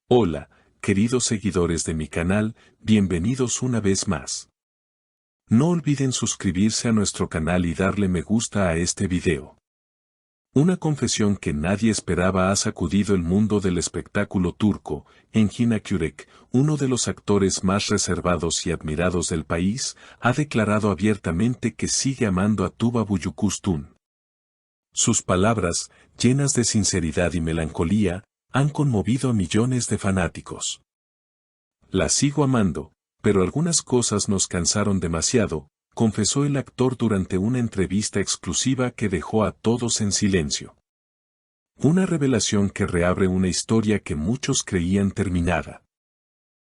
Hola, queridos seguidores de mi canal, bienvenidos una vez más. No olviden suscribirse a nuestro canal y darle me gusta a este video. Una confesión que nadie esperaba ha sacudido el mundo del espectáculo turco. Engin Akyürek, uno de los actores más reservados y admirados del país, ha declarado abiertamente que sigue amando a Tuba Büyüküstün. Sus palabras, llenas de sinceridad y melancolía, han conmovido a millones de fanáticos. La sigo amando, pero algunas cosas nos cansaron demasiado, confesó el actor durante una entrevista exclusiva que dejó a todos en silencio. Una revelación que reabre una historia que muchos creían terminada.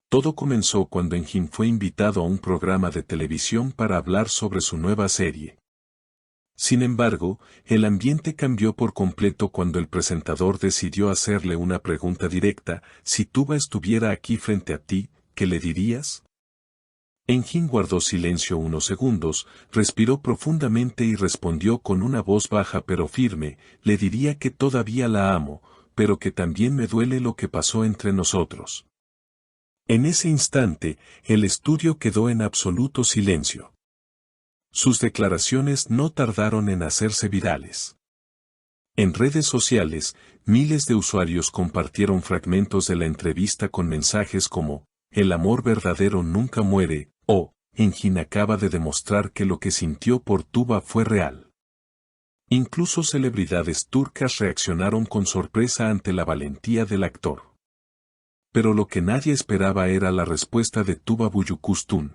Todo comenzó cuando Engin fue invitado a un programa de televisión para hablar sobre su nueva serie. Sin embargo, el ambiente cambió por completo cuando el presentador decidió hacerle una pregunta directa: si Tuba estuviera aquí frente a ti, ¿qué le dirías? Engin guardó silencio unos segundos, respiró profundamente y respondió con una voz baja pero firme: le diría que todavía la amo, pero que también me duele lo que pasó entre nosotros. En ese instante, el estudio quedó en absoluto silencio. Sus declaraciones no tardaron en hacerse virales. En redes sociales, miles de usuarios compartieron fragmentos de la entrevista con mensajes como: el amor verdadero nunca muere, o Engin acaba de demostrar que lo que sintió por Tuba fue real. Incluso celebridades turcas reaccionaron con sorpresa ante la valentía del actor. Pero lo que nadie esperaba era la respuesta de Tuba Büyüküstün.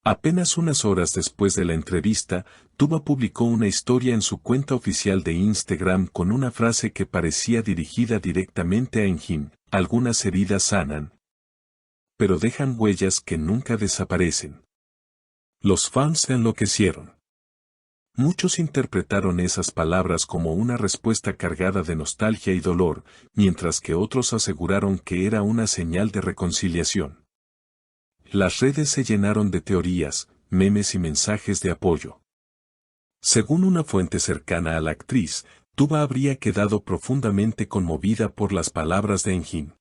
Apenas unas horas después de la entrevista, Tuba publicó una historia en su cuenta oficial de Instagram con una frase que parecía dirigida directamente a Engin: algunas heridas sanan, pero dejan huellas que nunca desaparecen. Los fans se enloquecieron. Muchos interpretaron esas palabras como una respuesta cargada de nostalgia y dolor, mientras que otros aseguraron que era una señal de reconciliación. Las redes se llenaron de teorías, memes y mensajes de apoyo. Según una fuente cercana a la actriz, Tuba habría quedado profundamente conmovida por las palabras de Engin.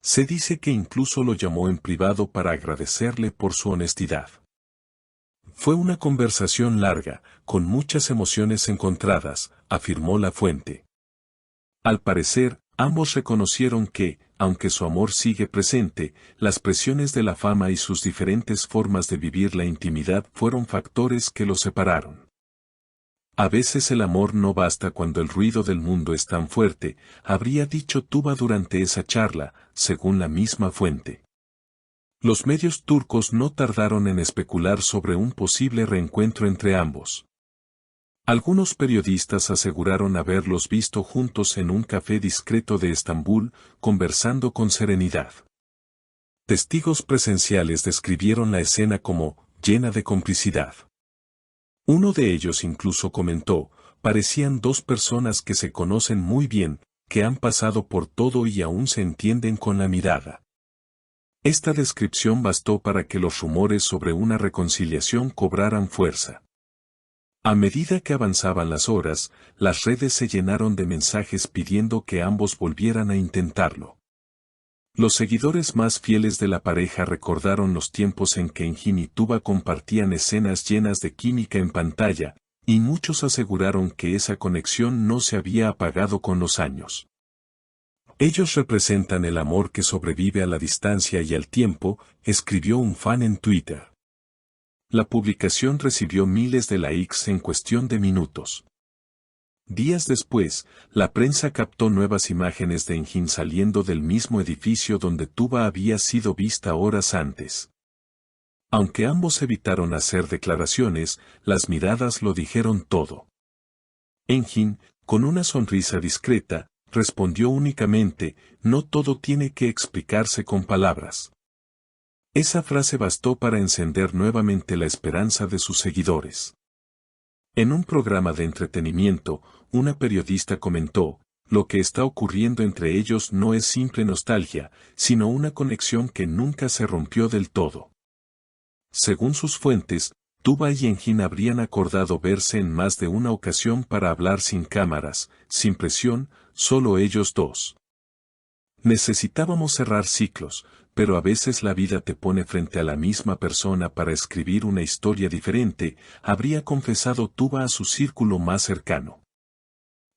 Se dice que incluso lo llamó en privado para agradecerle por su honestidad. Fue una conversación larga, con muchas emociones encontradas, afirmó la fuente. Al parecer, ambos reconocieron que, aunque su amor sigue presente, las presiones de la fama y sus diferentes formas de vivir la intimidad fueron factores que los separaron. A veces el amor no basta cuando el ruido del mundo es tan fuerte, habría dicho Tuba durante esa charla, según la misma fuente. Los medios turcos no tardaron en especular sobre un posible reencuentro entre ambos. Algunos periodistas aseguraron haberlos visto juntos en un café discreto de Estambul, conversando con serenidad. Testigos presenciales describieron la escena como llena de complicidad. Uno de ellos incluso comentó: parecían dos personas que se conocen muy bien, que han pasado por todo y aún se entienden con la mirada. Esta descripción bastó para que los rumores sobre una reconciliación cobraran fuerza. A medida que avanzaban las horas, las redes se llenaron de mensajes pidiendo que ambos volvieran a intentarlo. Los seguidores más fieles de la pareja recordaron los tiempos en que Engin y Tuba compartían escenas llenas de química en pantalla, y muchos aseguraron que esa conexión no se había apagado con los años. Ellos representan el amor que sobrevive a la distancia y al tiempo, escribió un fan en Twitter. La publicación recibió miles de likes en cuestión de minutos. Días después, la prensa captó nuevas imágenes de Engin saliendo del mismo edificio donde Tuba había sido vista horas antes. Aunque ambos evitaron hacer declaraciones, las miradas lo dijeron todo. Engin, con una sonrisa discreta, respondió únicamente: no todo tiene que explicarse con palabras. Esa frase bastó para encender nuevamente la esperanza de sus seguidores. En un programa de entretenimiento, una periodista comentó: lo que está ocurriendo entre ellos no es simple nostalgia, sino una conexión que nunca se rompió del todo. Según sus fuentes, Tuba y Engin habrían acordado verse en más de una ocasión para hablar sin cámaras, sin presión, solo ellos dos. Necesitábamos cerrar ciclos, pero a veces la vida te pone frente a la misma persona para escribir una historia diferente, habría confesado Tuba a su círculo más cercano.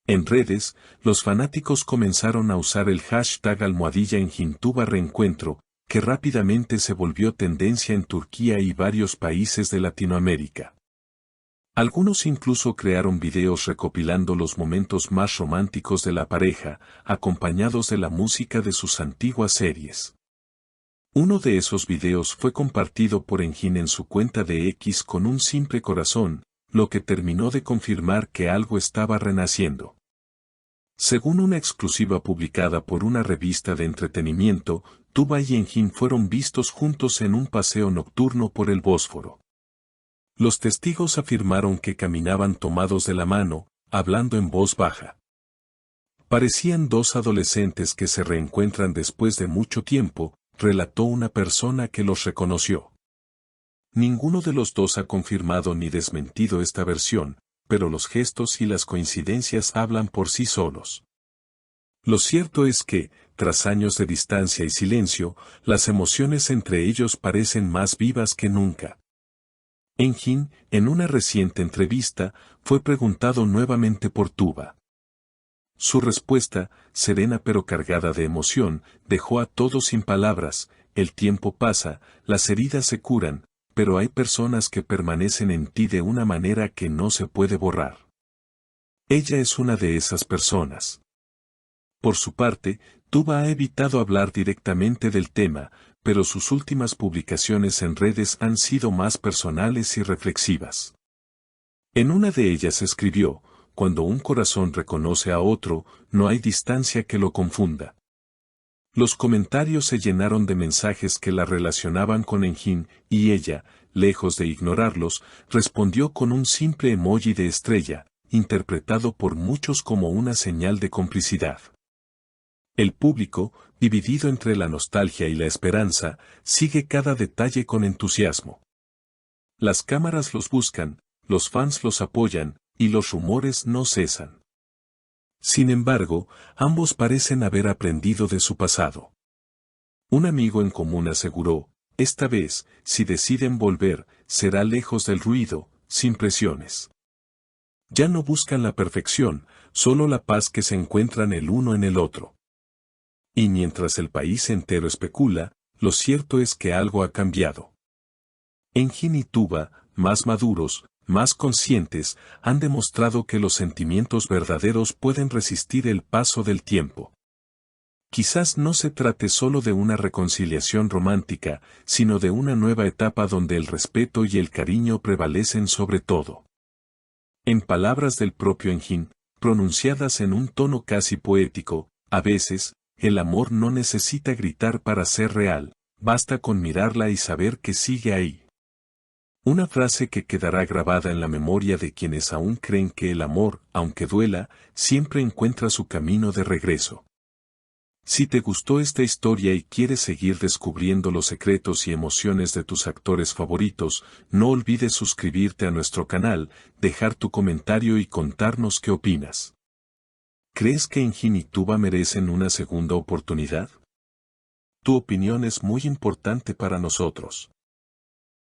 En redes, los fanáticos comenzaron a usar el hashtag #Engin_Tuba Reencuentro, que rápidamente se volvió tendencia en Turquía y varios países de Latinoamérica. Algunos incluso crearon videos recopilando los momentos más románticos de la pareja, acompañados de la música de sus antiguas series. Uno de esos videos fue compartido por Engin en su cuenta de X con un simple corazón, lo que terminó de confirmar que algo estaba renaciendo. Según una exclusiva publicada por una revista de entretenimiento, Tuba y Engin fueron vistos juntos en un paseo nocturno por el Bósforo. Los testigos afirmaron que caminaban tomados de la mano, hablando en voz baja. Parecían dos adolescentes que se reencuentran después de mucho tiempo, relató una persona que los reconoció. Ninguno de los dos ha confirmado ni desmentido esta versión, pero los gestos y las coincidencias hablan por sí solos. Lo cierto es que, tras años de distancia y silencio, las emociones entre ellos parecen más vivas que nunca. Engin, en una reciente entrevista, fue preguntado nuevamente por Tuba. Su respuesta, serena pero cargada de emoción, dejó a todos sin palabras: el tiempo pasa, las heridas se curan, pero hay personas que permanecen en ti de una manera que no se puede borrar. Ella es una de esas personas. Por su parte, Tuba ha evitado hablar directamente del tema, pero sus últimas publicaciones en redes han sido más personales y reflexivas. En una de ellas escribió: cuando un corazón reconoce a otro, no hay distancia que lo confunda. Los comentarios se llenaron de mensajes que la relacionaban con Engin, y ella, lejos de ignorarlos, respondió con un simple emoji de estrella, interpretado por muchos como una señal de complicidad. El público, dividido entre la nostalgia y la esperanza, sigue cada detalle con entusiasmo. Las cámaras los buscan, los fans los apoyan, y los rumores no cesan. Sin embargo, ambos parecen haber aprendido de su pasado. Un amigo en común aseguró: esta vez, si deciden volver, será lejos del ruido, sin presiones. Ya no buscan la perfección, solo la paz que se encuentran el uno en el otro. Y mientras el país entero especula, lo cierto es que algo ha cambiado. Engin y Tuba, más maduros, más conscientes, han demostrado que los sentimientos verdaderos pueden resistir el paso del tiempo. Quizás no se trate solo de una reconciliación romántica, sino de una nueva etapa donde el respeto y el cariño prevalecen sobre todo. En palabras del propio Engin, pronunciadas en un tono casi poético, a veces, el amor no necesita gritar para ser real, basta con mirarla y saber que sigue ahí. Una frase que quedará grabada en la memoria de quienes aún creen que el amor, aunque duela, siempre encuentra su camino de regreso. Si te gustó esta historia y quieres seguir descubriendo los secretos y emociones de tus actores favoritos, no olvides suscribirte a nuestro canal, dejar tu comentario y contarnos qué opinas. ¿Crees que Engin y Tuba merecen una segunda oportunidad? Tu opinión es muy importante para nosotros.